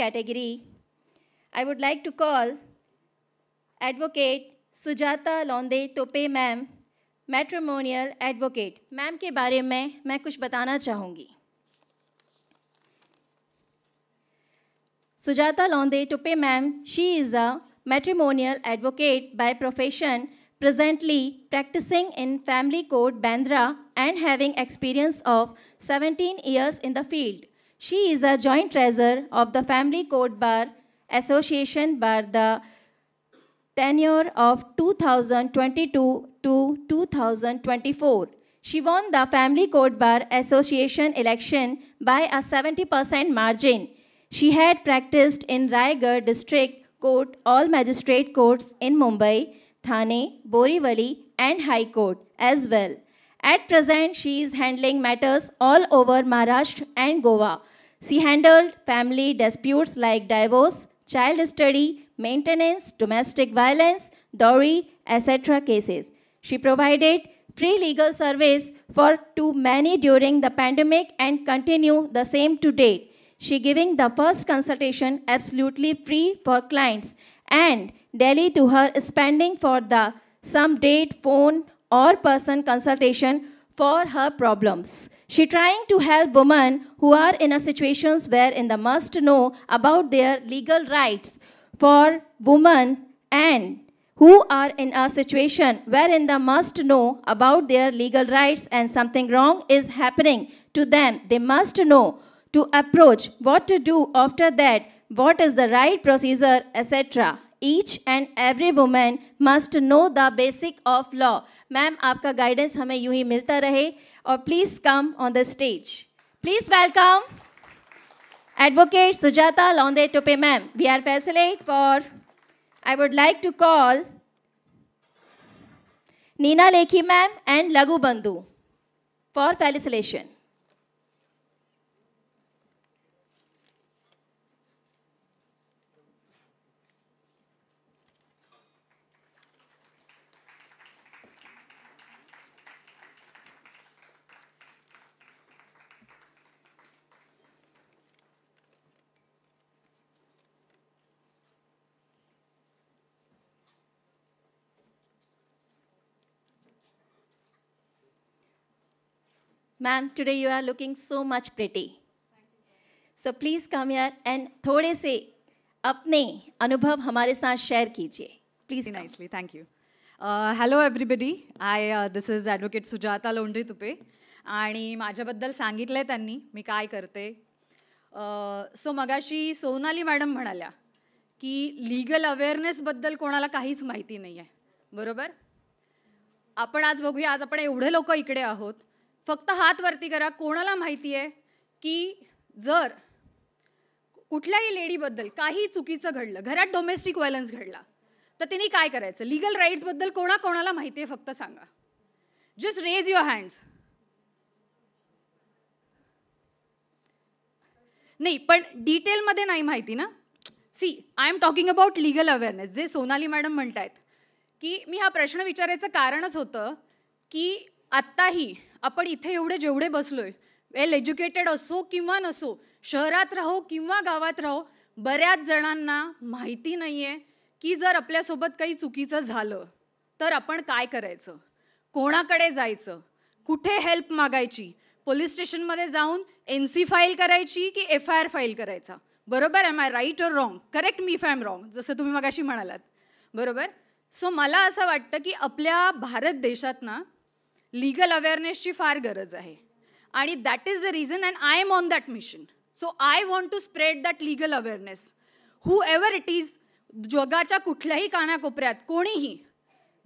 category, I would like to call Advocate Sujata Londe Tope ma'am, matrimonial advocate. Ma'am के बारे में मैं कुछ बताना चाहूँगी. Sujata Londe Tope ma'am, she is a matrimonial advocate by profession, presently practicing in Family Court, Bandra, and having experience of 17 years in the field. She is a joint treasurer of the Family Court Bar Association by the tenure of 2022 to 2024. She won the Family Court Bar Association election by a 70% margin. She had practiced in Raigad District Court, all magistrate courts in Mumbai, Thane, Borivali, and High Court as well. At present, she is handling matters all over Maharashtra and Goa. She handled family disputes like divorce, child study, maintenance, domestic violence, dowry, etc. cases. She provided free legal service to many during the pandemic and continue the same to date. She giving the first consultation absolutely free for clients and daily to her spending for the some date, phone or person consultation for her problems. She trying to help women who are in a situations wherein they must know about their legal rights for women and who are in a situation wherein they must know about their legal rights and something wrong is happening to them. They must know to approach, what to do after that, what is the right procedure, etc. Each and every woman must know the basic of law. Ma'am, आपका guidance हमें यूं ही मिलता रहे और please come on the stage. Please welcome Advocate Sujata Londe Tope ma'am. We are facilitate for, I would like to call Neena Lekhi ma'am and Lagu Bandhu for felicitation. Ma'am, today you are looking so much pretty. So please come here and थोड़े से अपने अनुभव हमारे साथ share कीजिए. Please nicely, thank you. Hello everybody. This is Advocate Sujata Londe Tope. आणि माझ्याबद्दल सांगितलंय त्यांनी मी काय करते. सो मगाशी सोनाली मॅडम म्हणाल्या की लीगल अवेअरनेसबद्दल कोणाला काहीच माहिती नाही आहे. बरोबर? आपण आज बघूया, आज आपण एवढे लोक इकडे आहोत. फक्त हात वरती करा, कोणाला माहिती आहे की जर कुठल्याही लेडीबद्दल काही चुकीचं घडलं, घरात डोमेस्टिक व्हायलन्स घडला, तर तिने काय करायचं? लीगल राईट्सबद्दल कोणाला माहिती आहे फक्त सांगा. Just raise your hands. नाही, पण डिटेलमध्ये नाही माहिती ना. See, I am talking about legal awareness. जे सोनाली मॅडम म्हणतायत की मी हा प्रश्न विचारायचं कारणच होतं की आत्ताही आपण इथे एवढे जेवढे बसलोय, वेल एज्युकेटेड असो किंवा नसो, शहरात राहो किंवा गावात राहो, बऱ्याच जणांना माहिती नाही आहे की जर आपल्यासोबत काही चुकीचं झालं तर आपण काय करायचं, कोणाकडे जायचं, कुठे हेल्प मागायची, पोलीस स्टेशनमध्ये जाऊन NC फाईल करायची की FIR फाईल करायचा. बरोबर? एम आय राईट और wrong? Correct me if I am wrong, जसं तुम्ही मगाशी म्हणालात. बरोबर? सो मला असं वाटतं की आपल्या भारत देशात ना लीगल अवेअरनेसची फार गरज आहे आणि that is the reason and I am on that mission. So I want to spread that legal awareness. Whoever it is, जगाच्या कुठल्याही कानाकोपऱ्यात कोणीही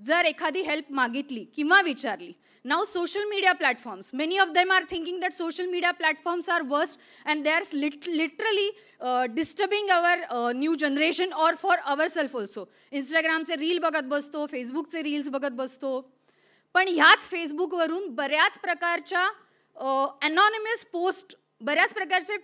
जर एखादी हेल्प मागितली किंवा विचारली. Now social media platforms, many of them are thinking that social media platforms are worst and they are literally disturbing our new generation और फॉर अवर सेल्फ ऑल्सो. इंस्टाग्रामचे रील बघत बसतो, फेसबुकचे रील्स बघत बसतो. पण ह्याच फेसबुकवरून बऱ्याच प्रकारच्या अनॉनिमस पोस्ट, बऱ्याच प्रकारचे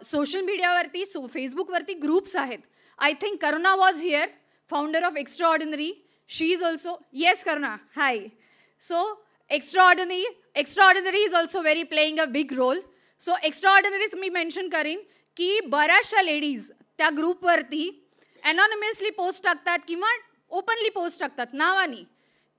सोशल मीडियावरती, फेसबुकवरती ग्रुप्स आहेत. I think Karuna was here, founder of extraordinary. She is also, yes Karuna, hi. So extraordinary is also very playing a big role. So एक्स्ट्राऑर्डिनरीज मी मेन्शन करीन की बऱ्याचशा लेडीज त्या ग्रुपवरती अनॉनिमसली पोस्ट टाकतात किंवा ओपनली पोस्ट टाकतात नावानी,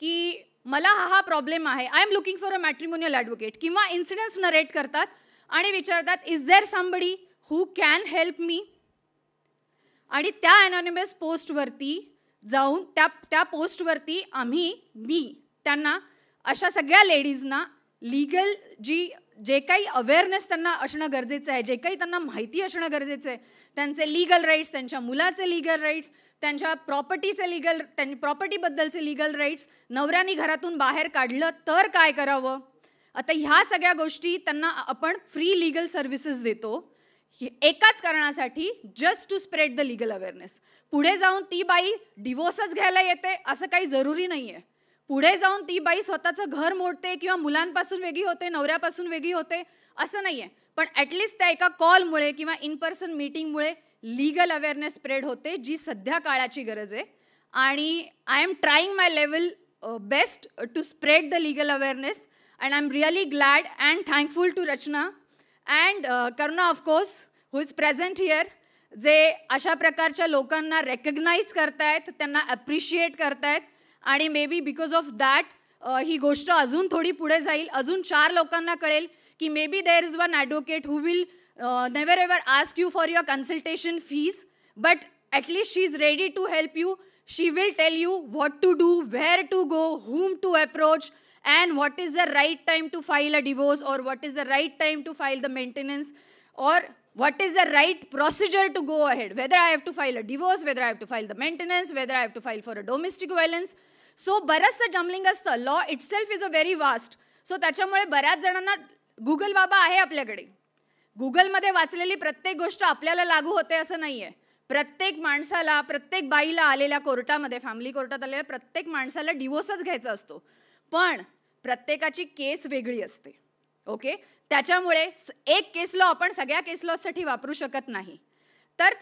की मला हा प्रॉब्लेम आहे, I am looking for a matrimonial advocate, किंवा इन्सिडेंट्स नरेट करतात आणि विचारतात is there somebody who can help me. आणि त्या अनॉनिमस पोस्टवरती जाऊन त्या पोस्टवरती मी त्यांना अशा सगळ्या लेडीजना लीगल जे काही अवेअरनेस त्यांना असणं गरजेचं आहे, जे काही त्यांना माहिती असणं गरजेचं आहे, त्यांचे लीगल राईट्स, त्यांच्या मुलाचे लीगल राईट्स, त्यांच्या प्रॉपर्टीबद्दलचे लीगल राईट्स, नवऱ्याने घरातून बाहेर काढलं तर काय करावं, आता ह्या सगळ्या गोष्टी त्यांना आपण फ्री लीगल सर्व्हिसेस देतो एकाच कारणासाठी, just to spread the legal awareness. पुढे जाऊन ती बाई डिवोर्सच घ्यायला येते असं काही जरुरी नाही आहे. पुढे जाऊन ती बाई स्वतःचं घर मोडते किंवा मुलांपासून वेगळी होते, नवऱ्यापासून वेगळी होते असं नाही आहे. पण ॲटलिस्ट त्या एका कॉलमुळे किंवा इन पर्सन मीटिंगमुळे लीगल अवेअरनेस स्प्रेड होते, जी सध्या काळाची गरज आहे. आणि I am trying my level best to spread the legal awareness and I am really glad and thankful to Rachna and Karuna of course who is present here, जे अशा प्रकारच्या लोकांना रेकग्नाईज करतायत, त्यांना ॲप्रिशिएट करतायत. आणि may be because of that he गोष्ट अजून थोडी पुढे जाईल, अजून 4 लोकांना कळेल की may be there is one advocate who will never ever ask you for your consultation fees, but at least she is ready to help you. She will tell you what to do, where to go, whom to approach, and what is the right time to file a divorce, or what is the right time to file the maintenance, or what is the right procedure to go ahead, whether I have to file a divorce, whether I have to file the maintenance, whether I have to file for a domestic violence. So बरंचसं जमलिंग असतं. Law itself is a very vast. So त्याच्यामुळे बऱ्याच जणांना Google बाबा आहे आपल्याकडे. गुगलमध्ये वाचलेली प्रत्येक गोष्ट आपल्याला लागू होते असं नाही आहे. प्रत्येक माणसाला, प्रत्येक बाईला आलेल्या कोर्टामध्ये, फॅमिली कोर्टात आलेल्या प्रत्येक माणसाला डिवोर्सच घ्यायचा असतो, पण प्रत्येकाची केस वेगळी असते. ओके, त्याच्यामुळे एक केस लॉ आपण सगळ्या केस लॉसाठी वापरू शकत नाही. तर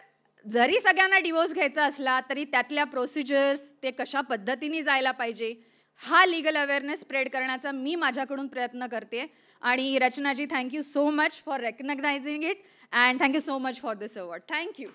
जरी सगळ्यांना डिवोर्स घ्यायचा असला तरी त्यातल्या प्रोसिजर्स, ते कशा पद्धतीने जायला पाहिजे, हा लीगल अवेअरनेस स्प्रेड करण्याचा मी माझ्याकडून प्रयत्न करते. आणि Rachnaji, thank you so much for recognising it and thank you so much for this award. Thank you.